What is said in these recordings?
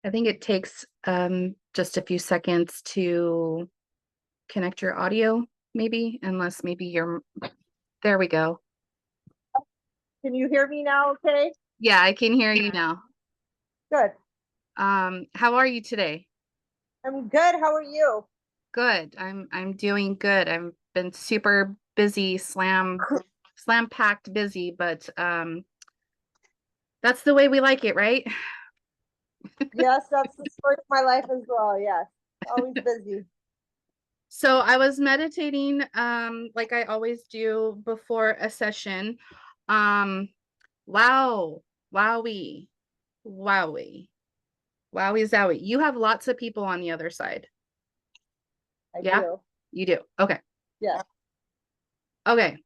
I think it takes just a few seconds to connect your audio, maybe, unless maybe you're there we go. Can you hear me now? Okay. Yeah, I can hear you now. Good. How are you today? I'm good. How are you? Good. I'm doing good. I've been super busy, slam packed busy, but that's the way we like it, right? Yes, that's the story of my life as well. Yes. Always busy. So I was meditating like I always do before a session. Um wow, wowie, wowie, wowie zowie. You have lots of people on the other side. I Yeah, do. you do. Okay. Yes. Okay.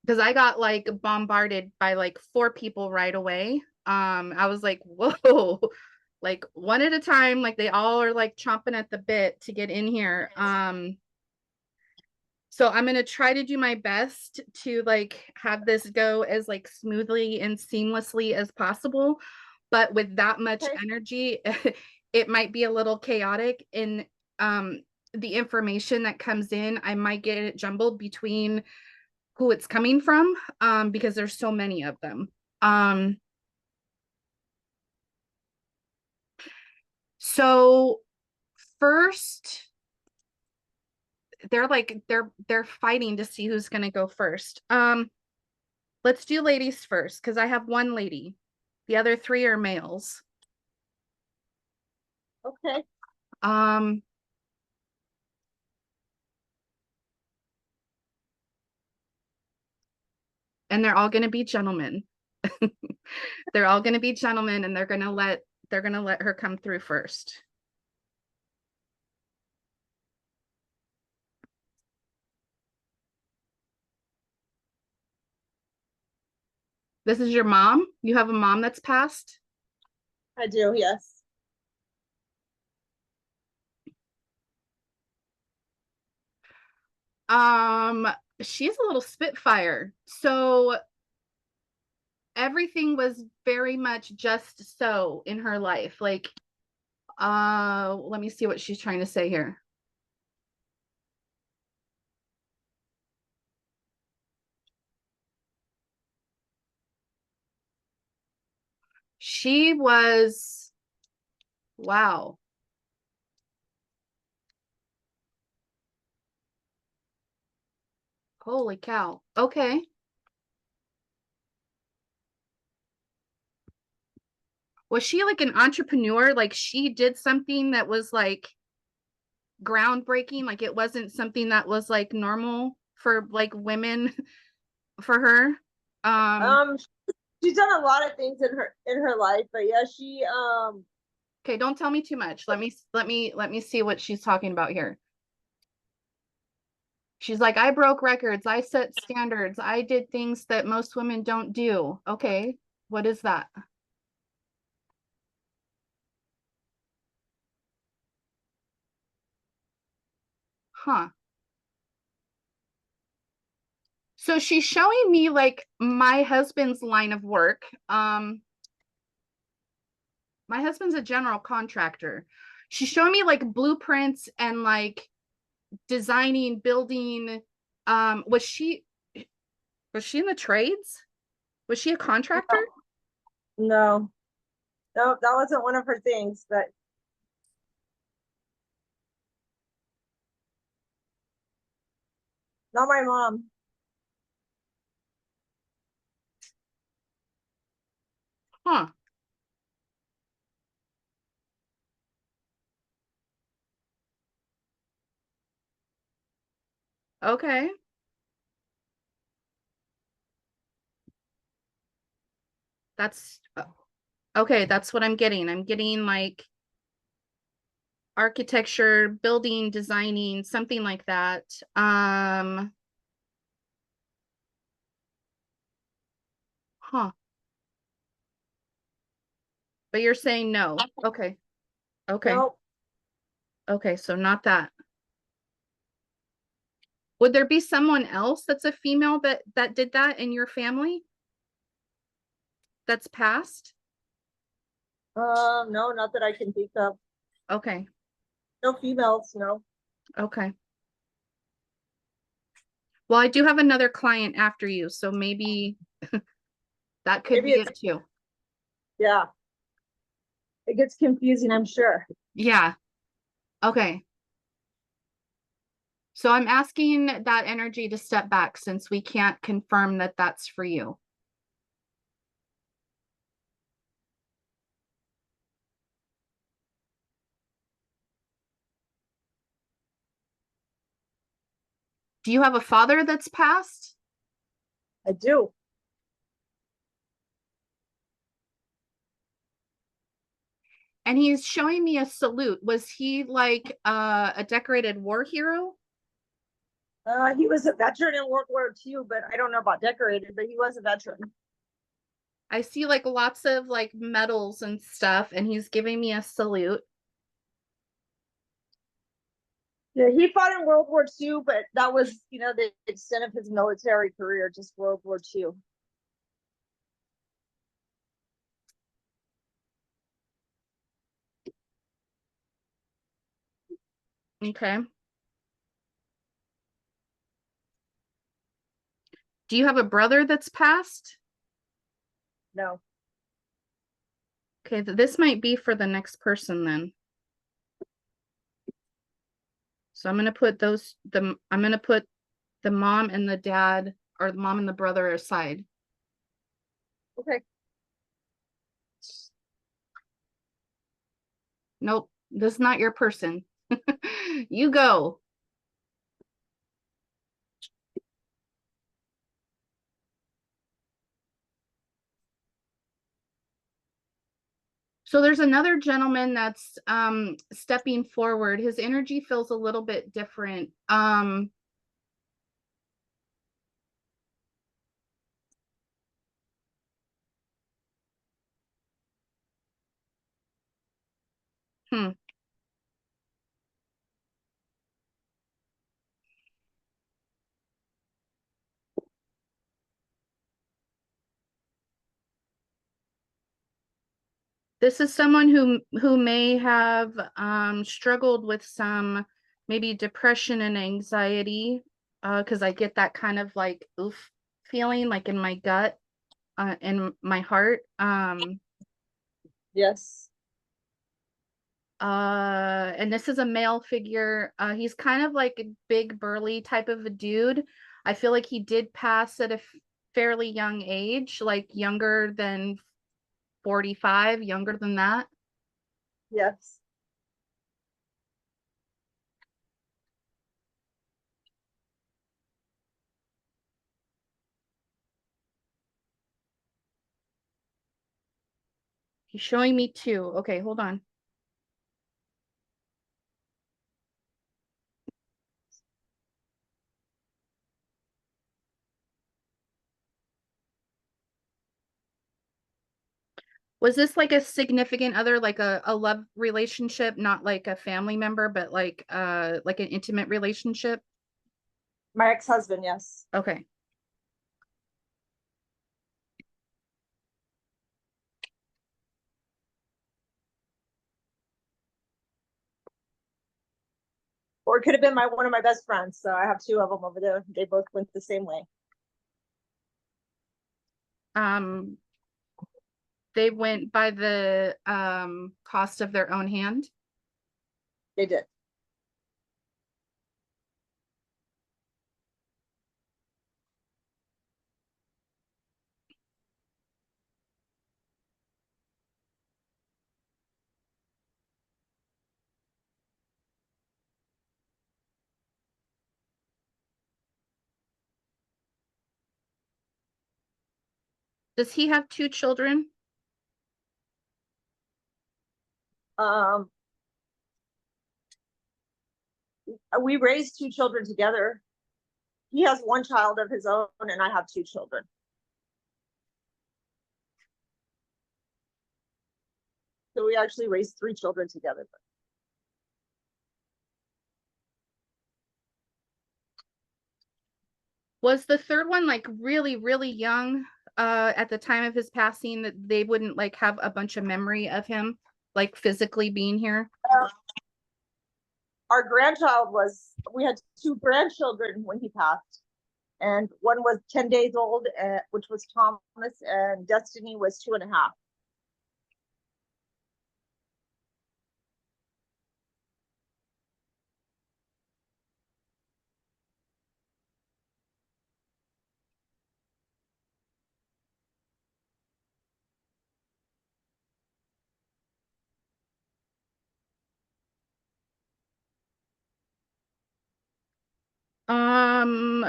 Because I got like bombarded by like four people right away. I was like, whoa, like one at a time, like they all are like chomping at the bit to get in here. So I'm gonna try to do my best to like have this go as like smoothly and seamlessly as possible. But with that much Okay. energy, it might be a little chaotic in the information that comes in. I might get it jumbled between who it's coming from, because there's so many of them. Um, so first, they're fighting to see who's gonna go first. Let's do ladies first because I have one lady. The other three are males. Okay. Um, and they're all gonna be gentlemen. They're all gonna be gentlemen, and they're gonna let her come through first. This is your mom. You have a mom that's passed. I do. Yes. Um, she's a little spitfire. So everything was very much just so in her life. Like, let me see what she's trying to say here. She was, wow, holy cow. Okay. Was she like an entrepreneur? Like she did something that was like groundbreaking, like it wasn't something that was like normal for like women for her. Um, Um, she's done a lot of things in her life, but yeah, she. okay, don't tell me too much. Let me see what she's talking about here. She's like, I broke records, I set standards, I did things that most women don't do. Okay, what is that? Huh. So she's showing me like my husband's line of work. My husband's a general contractor. She's showing me like blueprints and like designing, building. Was she in the trades? Was she a contractor? No, no, that wasn't one of her things. But not my mom. Huh. Okay. That's okay. That's what I'm getting. I'm getting like architecture, building, designing, something like that. Huh. But you're saying no. Okay. Okay. No. Okay. So not that. Would there be someone else that's a female that did that in your family that's passed? No, not that I can think of. Okay. No females, no. Okay. Well, I do have another client after you, so maybe that could Maybe be it's, it too. yeah, it gets confusing, I'm sure. Yeah. Okay. So I'm asking that energy to step back since we can't confirm that that's for you. Do you have a father that's passed? I do. And he's showing me a salute. Was he like a decorated war hero? He was a veteran in World War II, but I don't know about decorated, but he was a veteran. I see like lots of like medals and stuff, and he's giving me a salute. Yeah, he fought in World War II, but that was, the extent of his military career, just World War II. Okay. Do you have a brother that's passed? No. Okay, this might be for the next person then. So I'm gonna put I'm gonna put the mom and the dad, or the mom and the brother aside. Okay. Nope, this is not your person. You go. So there's another gentleman that's stepping forward. His energy feels a little bit different. Hmm. This is someone who may have struggled with some maybe depression and anxiety, because I get that kind of like oof feeling like in my gut, in my heart. Yes. And this is a male figure. He's kind of like a big burly type of a dude. I feel like he did pass at a fairly young age, like younger than 45, younger than that. Yes. He's showing me two. Okay, hold on. Was this like a significant other, like a love relationship, not like a family member, but like an intimate relationship? My ex-husband, yes. Okay. Or it could have been my one of my best friends. So I have two of them over there. They both went the same way. Um, they went by the cost of their own hand. They did. Does he have two children? Um, we raised two children together. He has one child of his own, and I have two children. So we actually raised three children together. Was the third one like really, really young? at the time of his passing that they wouldn't like have a bunch of memory of him like physically being here? Our grandchild was, we had two grandchildren when he passed, and one was 10 days old, which was Thomas, and Destiny was 2.5. Um,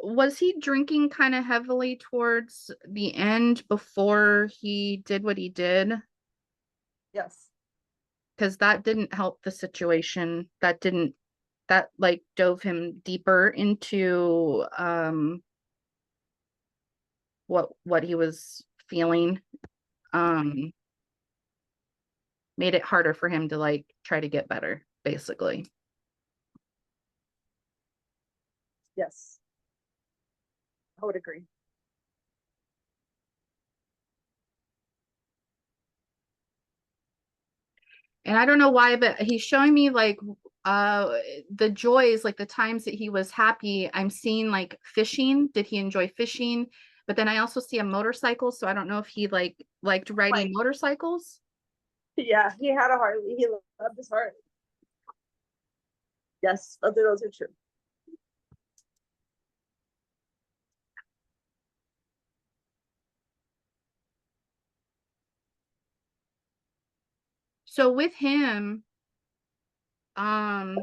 was he drinking kind of heavily towards the end before he did what he did? Yes. Because that didn't help the situation. That like dove him deeper into what he was feeling. Um, made it harder for him to like try to get better, basically. Yes. I would agree. And I don't know why, but he's showing me like uh the joys, like the times that he was happy. I'm seeing like fishing. Did he enjoy fishing? But then I also see a motorcycle, so I don't know if he like liked riding Like, motorcycles. yeah, he had a Harley. He loved his Harley. Yes, both of those are true. So with him, um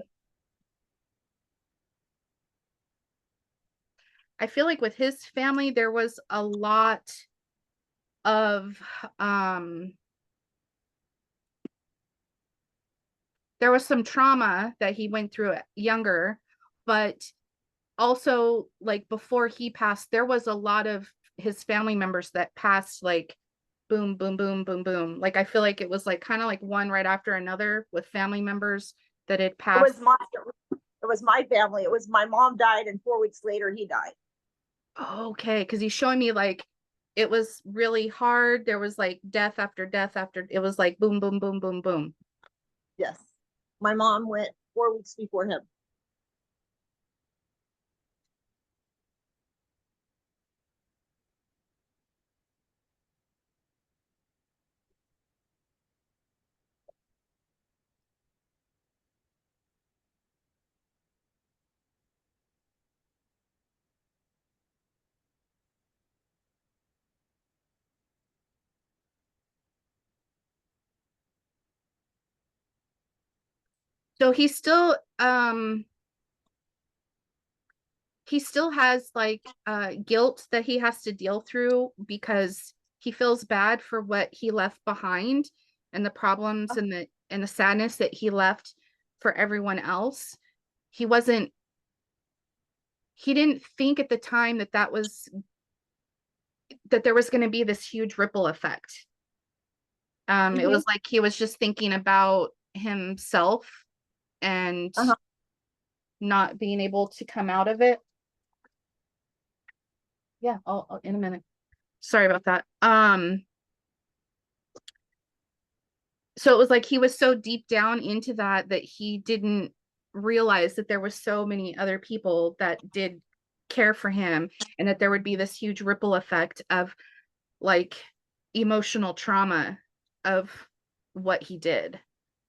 I feel like with his family there was a lot of um there was some trauma that he went through younger, but also like before he passed, there was a lot of his family members that passed like boom, boom, boom, boom, boom. Like I feel like it was like kind of like one right after another with family members that had It passed. was my it was my family. It was my mom died, and 4 weeks later he died. Okay, because he's showing me like it was really hard. There was like death after death after it was like boom, boom, boom, boom, boom. Yes. My mom went 4 weeks before him. So he still has like guilt that he has to deal through because he feels bad for what he left behind and the problems and the sadness that he left for everyone else. He wasn't he didn't think at the time that that there was going to be this huge ripple effect. It Mm-hmm. was like he was just thinking about himself and Uh-huh. not being able to come out of it. Yeah, I'll in a minute. Sorry about that. So it was like he was so deep down into that that he didn't realize that there were so many other people that did care for him and that there would be this huge ripple effect of like emotional trauma of what he did.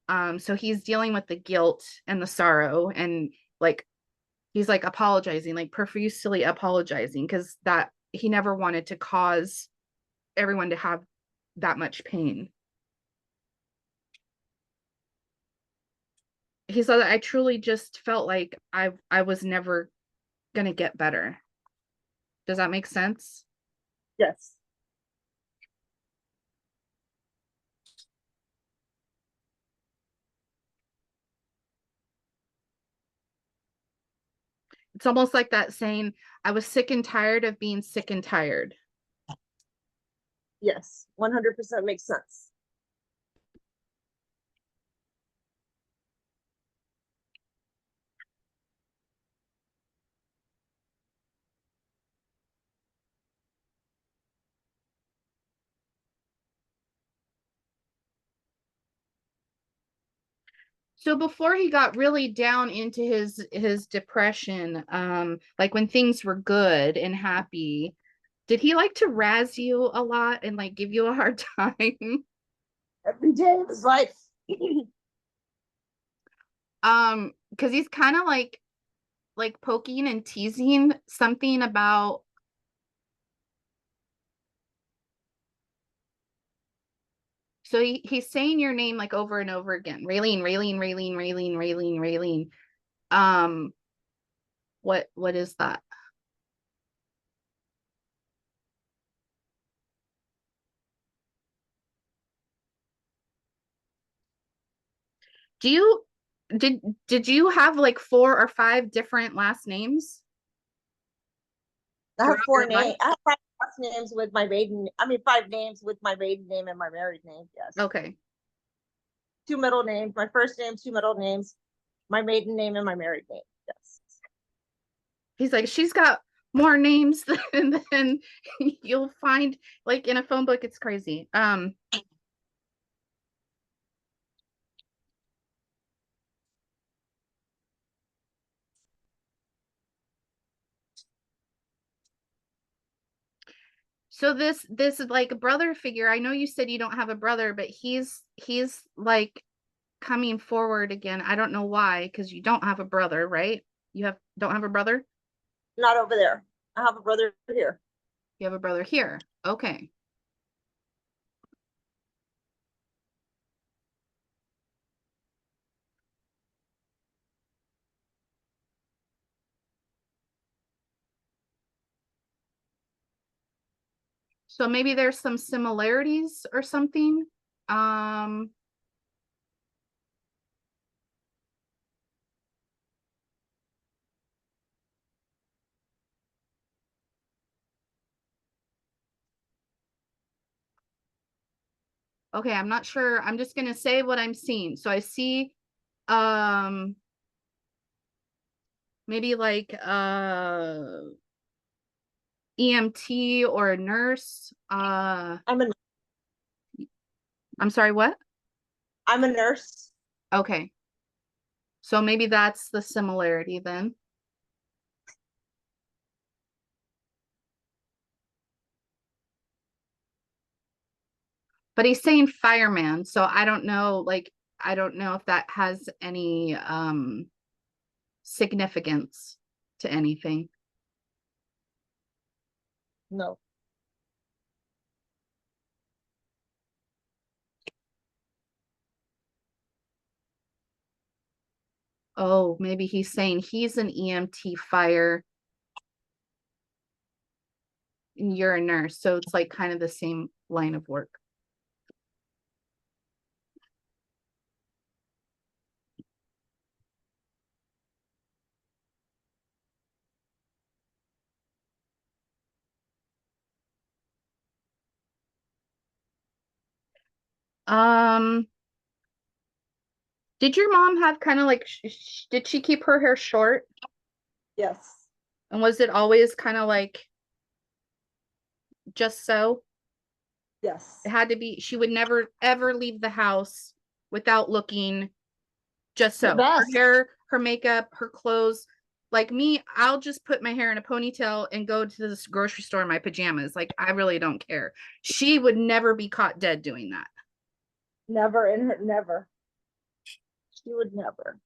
So he's dealing with the guilt and the sorrow and like he's like apologizing, like profusely apologizing because that he never wanted to cause everyone to have that much pain. He said I truly just felt like I was never gonna get better. Does that make sense? Yes. It's almost like that saying, I was sick and tired of being sick and tired. Yes. 100% makes sense. So before he got really down into his depression, like when things were good and happy, did he like to razz you a lot and like give you a hard time? Every day of his life. Because he's kind of like poking and teasing something about, so he's saying your name like over and over again. Raylene, Raylene, Raylene, Raylene, Raylene, Raylene. Um, what is that? Do you did did you have like 4 or 5 different last names I throughout have your four life? names. I have five last names with my maiden. I mean, five names with my maiden name and my married name. Yes, Okay. two middle names. My first name, two middle names, my maiden name, and my married name. Yes. He's like, she's got more names than you'll find like in a phone book. It's crazy. So this is like a brother figure. I know you said you don't have a brother, but he's like coming forward again. I don't know why, because you don't have a brother, right? You don't have a brother? Not over there. I have a brother here. You have a brother here. Okay. So maybe there's some similarities or something. Um, okay, I'm not sure. I'm just gonna say what I'm seeing. So I see um maybe like EMT or a nurse. I'm a I'm sorry, what? I'm a nurse. Okay. So maybe that's the similarity then. But he's saying fireman, so I don't know, like I don't know if that has any significance to anything. No, Oh, maybe he's saying he's an EMT fire and you're a nurse, so it's like kind of the same line of work. Um, did your mom have kind of like did she keep her hair short? yes, And was it always kind of like just so? It yes. had to be, she would never ever leave the house without looking just The so. Her best. hair, her makeup, her clothes. Like me, I'll just put my hair in a ponytail and go to this grocery store in my pajamas. Like I really don't care. She would never be caught dead doing that. Never in her. Never. She would never.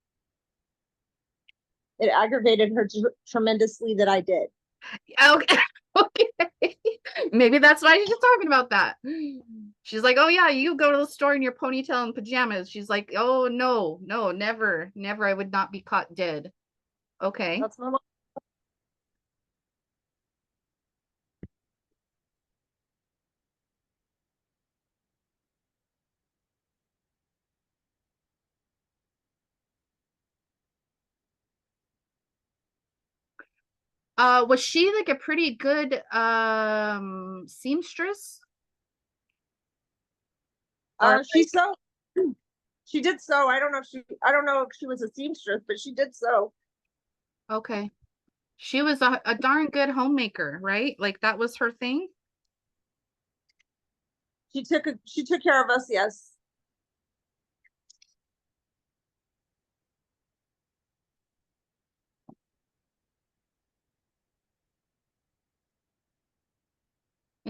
It aggravated her tremendously that I did. Okay. Okay. Maybe that's why she's talking about that. She's like, oh yeah, you go to the store in your ponytail and pajamas. She's like, oh no, no, never, never. I would not be caught dead. Okay. That's my mom. Was she like a pretty good seamstress? Or She like, sewed. She did sew. I don't know if she. I don't know if she was a seamstress, but she did sew. okay. She was a darn good homemaker, right? Like that was her thing. She took care of us. Yes.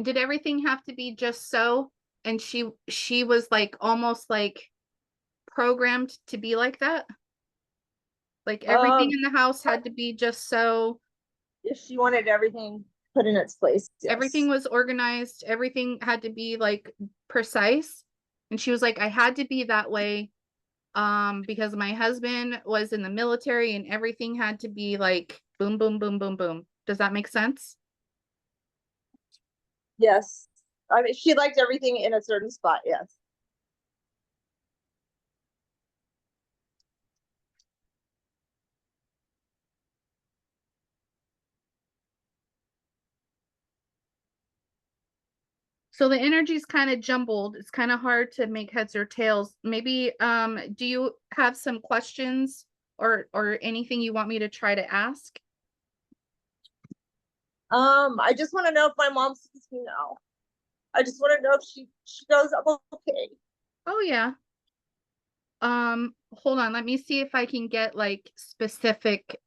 And did everything have to be just so? And she was like almost like programmed to be like that? Like everything Um, in the house had to be just so, if she wanted everything put in its place, everything yes. was organized, everything had to be like precise. And she was like, I had to be that way because my husband was in the military and everything had to be like boom, boom, boom, boom, boom. Does that make sense? Yes. I mean, she liked everything in a certain spot, yes. So the energy's kind of jumbled. It's kind of hard to make heads or tails. Maybe do you have some questions or anything you want me to try to ask? I just want to know if my mom sees me now. I just want to know if she knows I'm okay. Oh yeah. Hold on, let me see if I can get like specific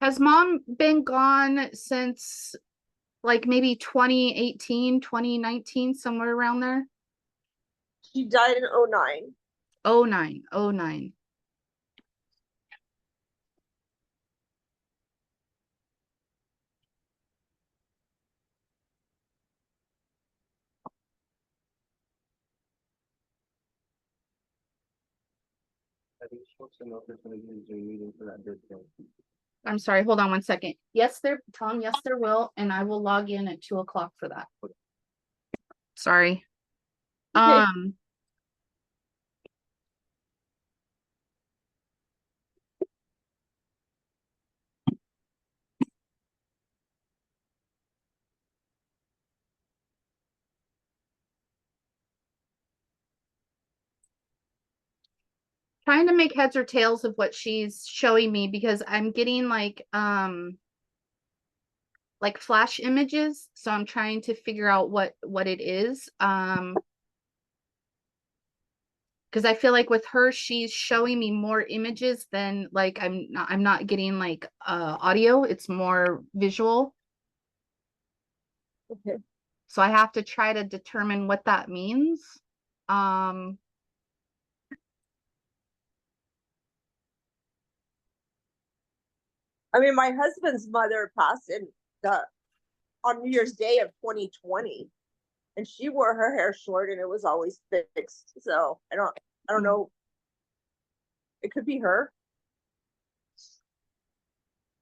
has mom been gone since like maybe 2018, 2019, somewhere around there? She died in '09. Oh nine, oh nine. I think she wants to know if there's gonna be a Zoom meeting for that discount. I'm sorry, hold on one second. Yes, there, Tom, yes, there will, and I will log in at 2 o'clock for that. Sorry. Okay. Um, trying to make heads or tails of what she's showing me because I'm getting like flash images, so I'm trying to figure out what it is. Because I feel like with her, she's showing me more images than like I'm not getting like audio. It's more visual. Okay. So I have to try to determine what that means. Um, I mean, my husband's mother passed in the on New Year's Day of 2020, and she wore her hair short and it was always fixed. So I don't know. It could be her.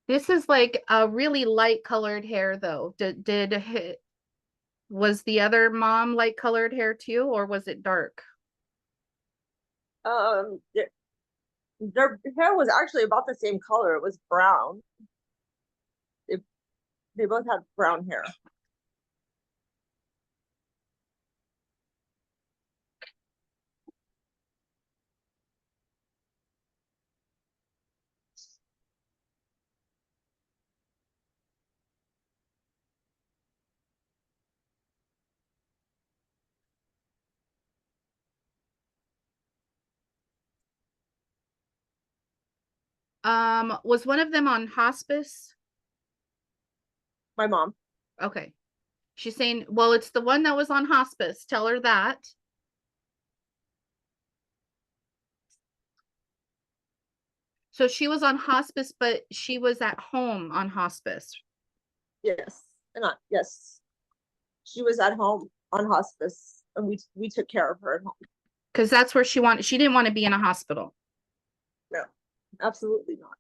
this is like a really light colored hair though. Was the other mom light colored hair too, or was it dark? Their hair was actually about the same color. It was brown. They, they both had brown hair. Was one of them on hospice? My mom. Okay. She's saying, well, it's the one that was on hospice. Tell her that. So she was on hospice, but she was at home on hospice Yes. Not yes. She was at home on hospice, and we took care of her at home. because that's where she wanted. She didn't want to be in a hospital. No, absolutely not.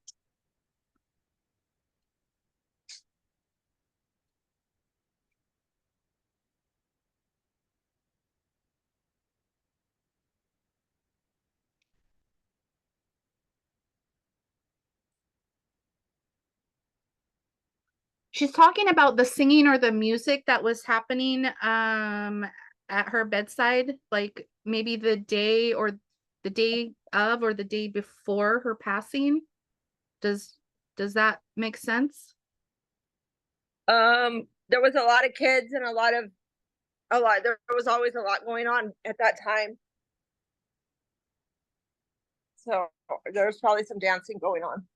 She's talking about the singing or the music that was happening at her bedside, like maybe the day of or the day before her passing. Does does that make sense? There was a lot of kids and there was always a lot going on at that time. So there's probably some dancing going on.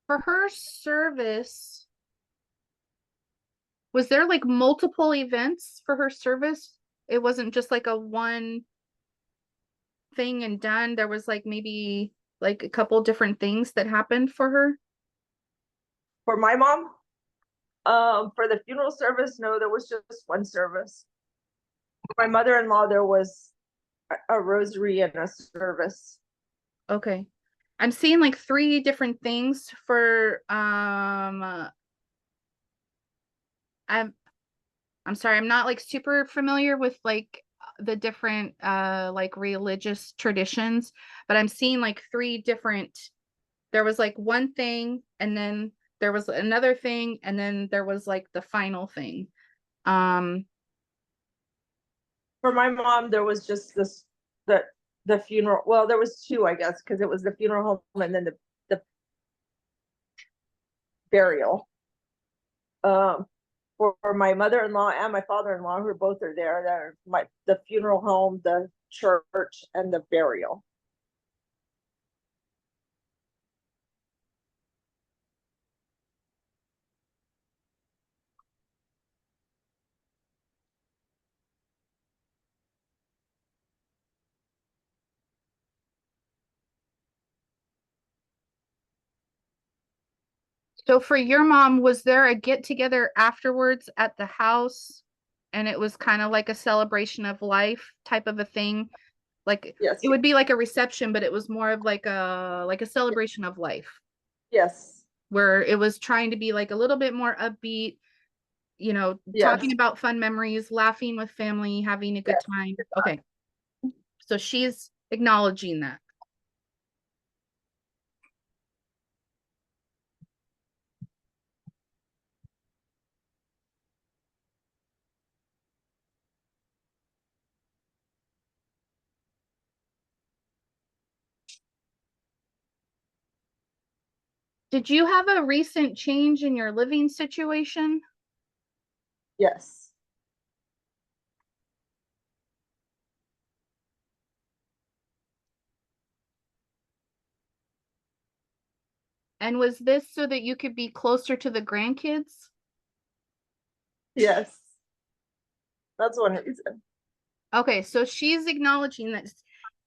For her service, was there like multiple events for her service? It wasn't just like a one thing and done. There was like maybe like a couple different things that happened for her. For my mom, for the funeral service, no, there was just one service. For my mother-in-law, there was a rosary and a service. Okay. I'm seeing like three different things for I'm I'm sorry, I'm not like super familiar with like the different like religious traditions, but I'm seeing like three different, there was like one thing and then there was another thing and then there was like the final thing. Um For my mom, there was just the funeral. Well, there was two, I guess, because it was the funeral home and then the burial. Um, for my mother-in-law and my father-in-law, who both are there, the funeral home, the church, and the burial. so for your mom, was there a get together afterwards at the house and it was kind of like a celebration of life type of a thing? Like Yes, it would be like a reception, but it was more of like a celebration of life yes, where it was trying to be like a little bit more upbeat, talking yes, about fun memories, laughing with family, having a good yes. time. Okay. So she's acknowledging that. Did you have a recent change in your living situation? Yes. And was this so that you could be closer to the grandkids? Yes. That's one reason. Okay, so she's acknowledging that.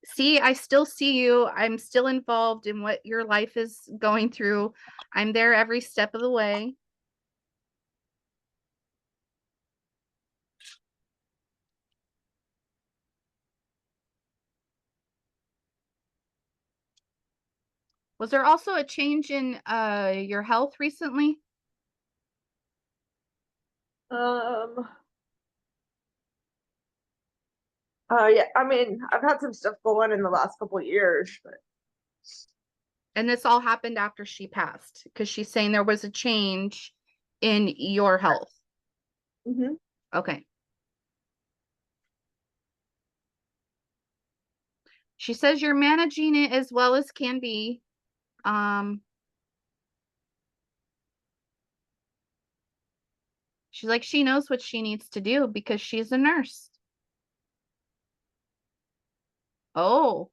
See, I still see you. I'm still involved in what your life is going through. I'm there every step of the way. Was there also a change in your health recently? Um, yeah, I mean, I've had some stuff going in the last couple of years, but And this all happened after she passed because she's saying there was a change in your health. mhm. Okay. She says you're managing it as well as can be. Um, she's like, she knows what she needs to do because she's a nurse. Oh,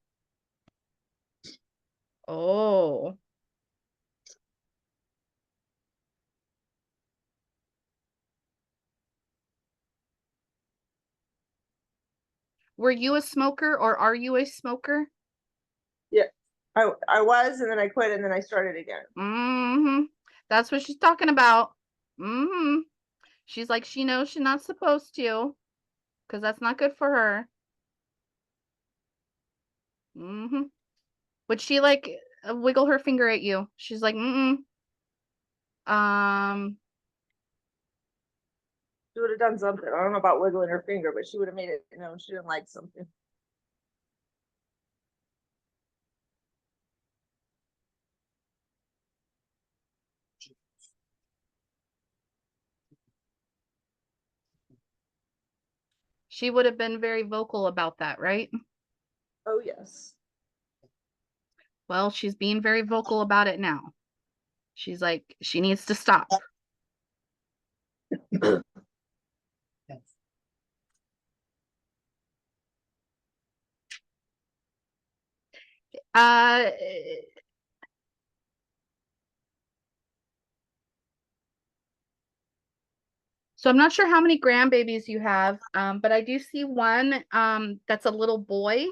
oh, Were you a smoker or are you a smoker? Yeah. I was, and then I quit, and then I started again. Mm-hmm. That's what she's talking about. Mm-hmm. She's like, she knows she's not supposed to, because that's not good for her. Mm-hmm. Would she like wiggle her finger at you? She's like, mm-mm. Um, She would have done something. I don't know about wiggling her finger, but she would have made it known she didn't like something. she would have been very vocal about that, right? Oh yes. Well, she's being very vocal about it now. She's like, she needs to stop. Uh, so I'm not sure how many grandbabies you have, but I do see one that's a little boy.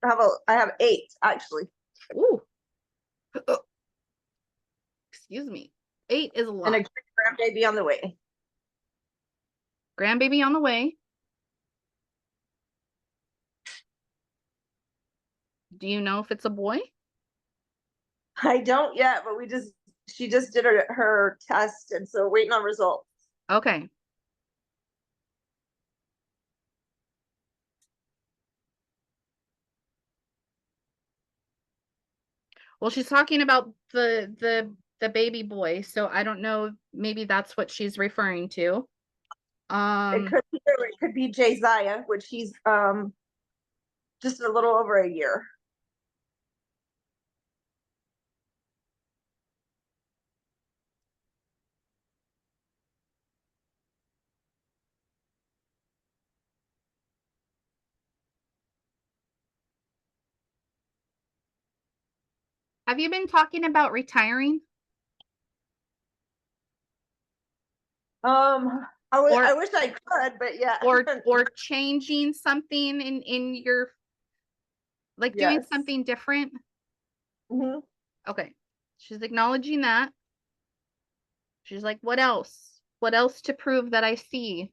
I have 8 actually, Ooh, excuse me. 8 is a and a lot. great grandbaby on the way. Grandbaby on the way. Do you know if it's a boy? I don't yet, but she just did her test, and so waiting on results. Okay. Well, she's talking about the baby boy, so I don't know, maybe that's what she's referring to. It could be Josiah, which he's just a little over a year. Have you been talking about retiring I or wish I could, but yeah. or changing something in your, like, doing Yes. something different? Hmm. Okay. She's acknowledging that. She's like, what else? What else to prove that I see?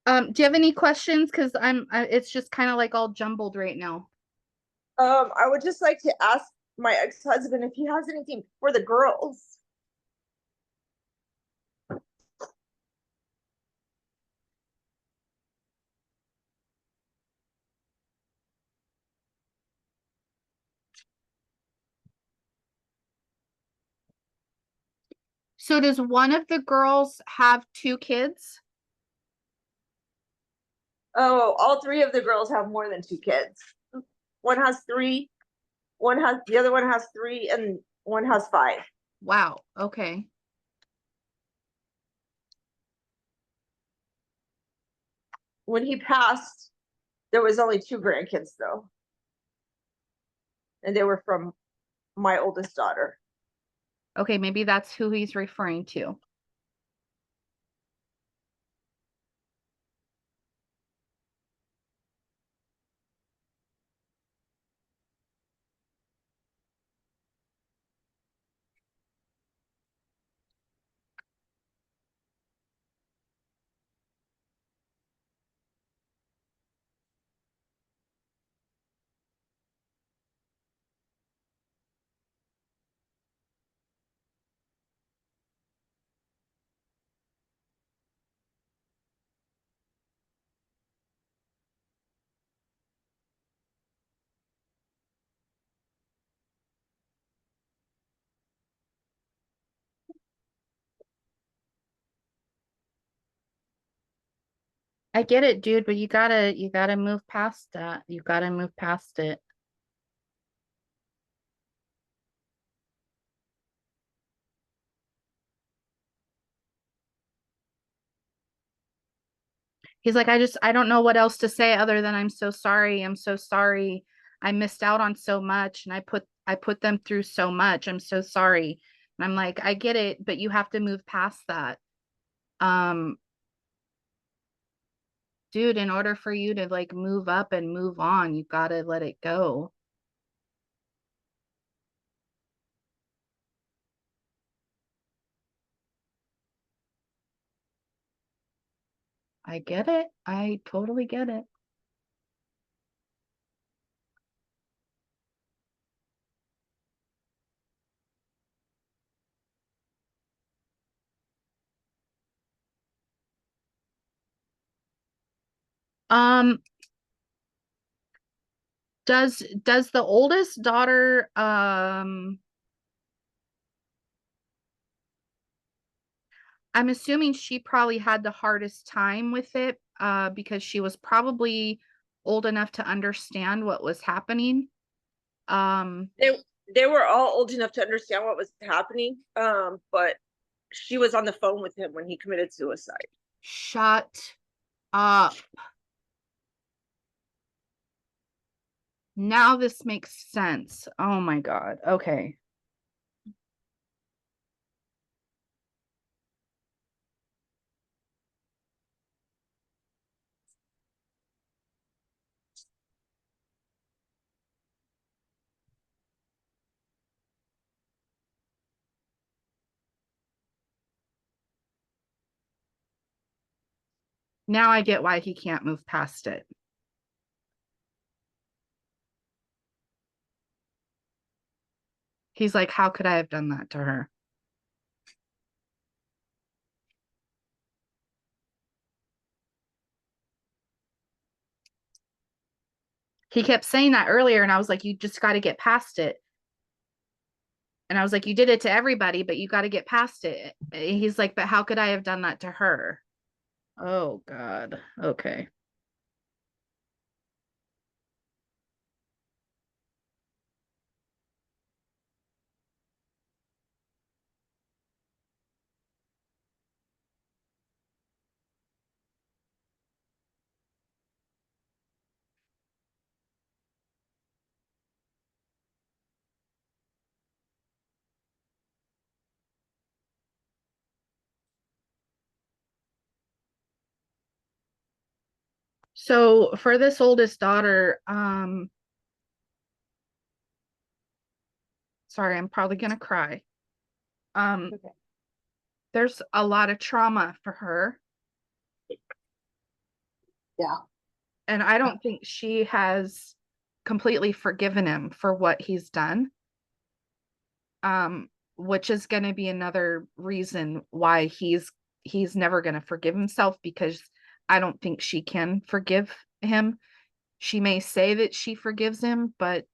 Do you have any questions? Because it's just kind of like all jumbled right now. I would just like to ask my ex-husband if he has anything for the girls. So does one of the girls have 2 kids? Oh, all 3 of the girls have more than 2 kids. One has 3, the other one has 3, and one has 5. Wow. Okay. When he passed, there was only 2 grandkids though, and they were from my oldest daughter. Okay, maybe that's who he's referring to. I get it, dude, but you gotta move past that. You gotta move past it. He's like, I don't know what else to say other than I'm so sorry. I'm so sorry. I missed out on so much and I put them through so much. I'm so sorry. And I'm like, I get it, but you have to move past that. Um, dude, in order for you to like move up and move on, you gotta let it go. I get it. I totally get it. Um, does the oldest daughter I'm assuming she probably had the hardest time with it because she was probably old enough to understand what was happening. Um, They were all old enough to understand what was happening, but she was on the phone with him when he committed suicide. shut up. Now this makes sense. Oh my God. Okay. Now I get why he can't move past it. He's like, how could I have done that to her? He kept saying that earlier, and I was like, you just got to get past it. And I was like, you did it to everybody, but you got to get past it. He's like, but how could I have done that to her? Oh God. Okay. So for this oldest daughter, sorry, I'm probably gonna cry. Okay. There's a lot of trauma for her, Yeah. and I don't think she has completely forgiven him for what he's done. Which is gonna be another reason why he's never gonna forgive himself because I don't think she can forgive him. She may say that she forgives him, but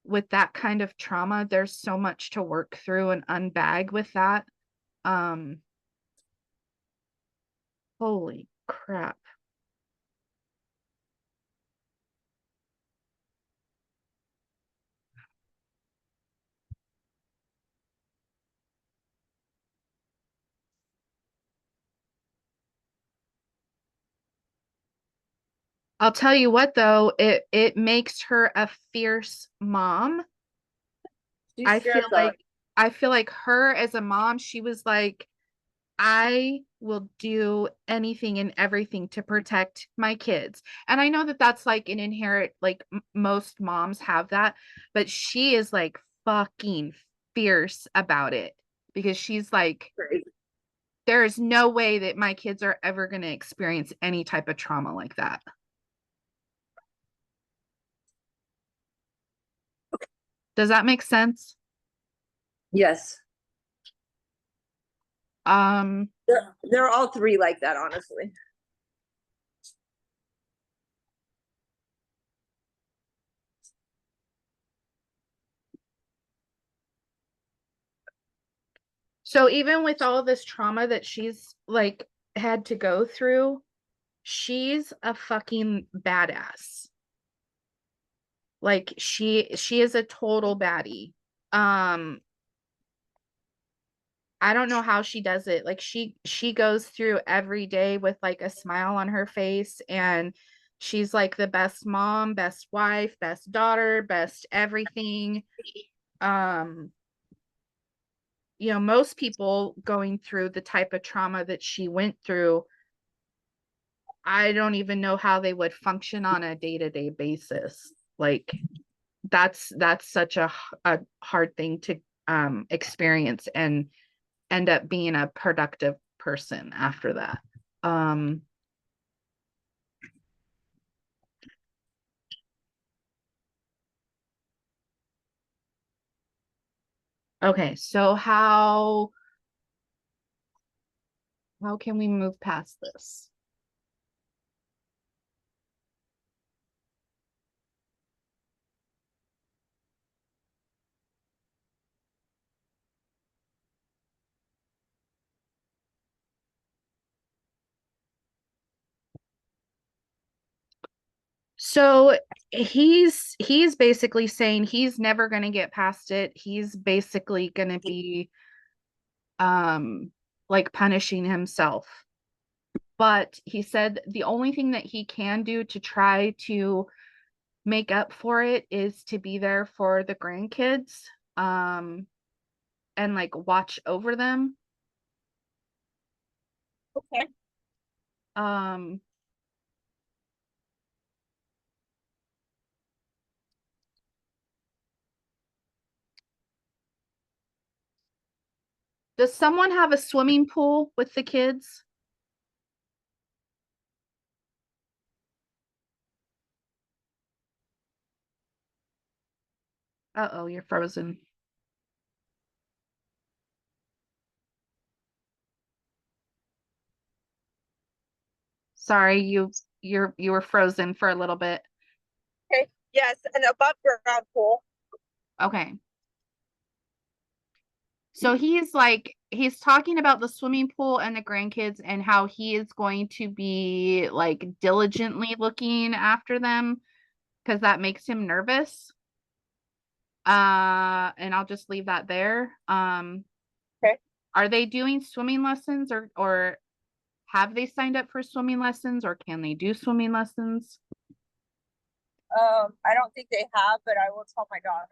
with that kind of trauma, there's so much to work through and unbag with that. Um, holy crap. I'll tell you what though, it makes her a fierce mom. She I feel stands up. like I feel like her as a mom, she was like, I will do anything and everything to protect my kids. And I know that that's like an inherent, like most moms have that, but she is like fucking fierce about it because she's like, there is no way that my kids are ever going to experience any type of trauma like that. Does that make sense? Yes. Um, They're all three like that, honestly. so even with all this trauma that she's like had to go through, she's a fucking badass. Like she is a total baddie. Um, I don't know how she does it. Like she goes through every day with like a smile on her face, and she's like the best mom, best wife, best daughter, best everything. Um, most people going through the type of trauma that she went through, I don't even know how they would function on a day-to-day basis. Like that's such a hard thing to experience and end up being a productive person after that. Um, okay, so how can we move past this? So he's basically saying he's never going to get past it. He's basically going to be like punishing himself. But he said the only thing that he can do to try to make up for it is to be there for the grandkids, um and like watch over them. Okay. um does someone have a swimming pool with the kids? Uh-oh, you're frozen. Sorry, you were frozen for a little bit. Okay. Yes, an above ground pool. Okay. So he's talking about the swimming pool and the grandkids and how he is going to be like diligently looking after them because that makes him nervous. And I'll just leave that there. Okay. Are they doing swimming lessons, or have they signed up for swimming lessons, or can they do swimming lessons? I don't think they have, but I will tell my daughter.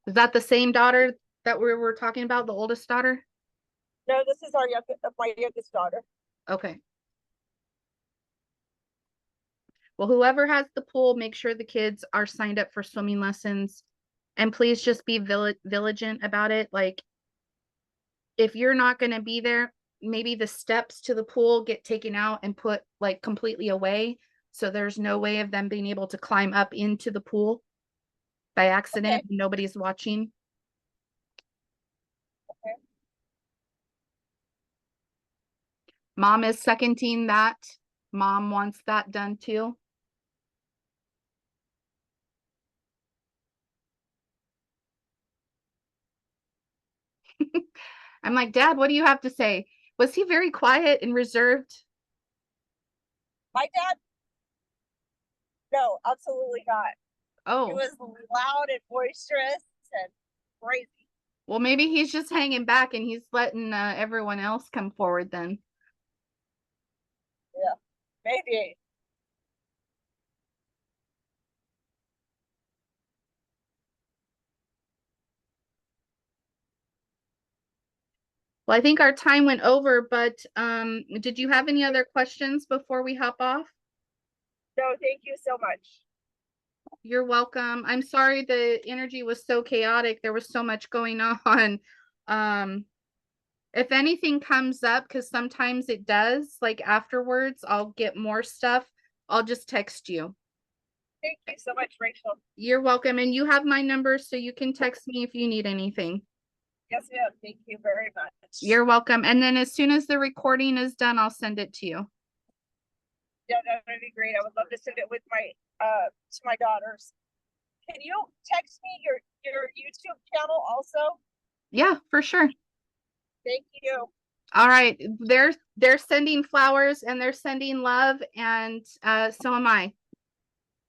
Is that the same daughter that we were talking about, the oldest daughter? No, this is my youngest daughter. Okay. Well, whoever has the pool, make sure the kids are signed up for swimming lessons, and please just be vigilant about it. Like, if you're not going to be there, maybe the steps to the pool get taken out and put like completely away. So there's no way of them being able to climb up into the pool by accident. Okay. Nobody's watching. Okay. Mom is seconding that. Mom wants that done too. I'm like, Dad, what do you have to say? Was he very quiet and reserved? My dad? No, absolutely not. He Oh, was loud and boisterous and crazy. well, maybe he's just hanging back and he's letting everyone else come forward then. Yeah, maybe. Well, I think our time went over, but did you have any other questions before we hop off? No, thank you so much. You're welcome. I'm sorry the energy was so chaotic. There was so much going on. Um, if anything comes up, because sometimes it does, like afterwards, I'll get more stuff. I'll just text you. Thank you so much, Rachel. You're welcome. And you have my number, so you can text me if you need anything. Yes, ma'am. Thank you very much. You're welcome. And then as soon as the recording is done, I'll send it to you. Yeah, that would be great. I would love to send it with my to my daughters. Can you text me your YouTube channel also? Yeah, for sure. Thank you. All right. They're sending flowers and they're sending love, and so am I.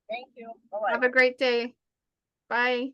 Thank you. Have a great day. Bye.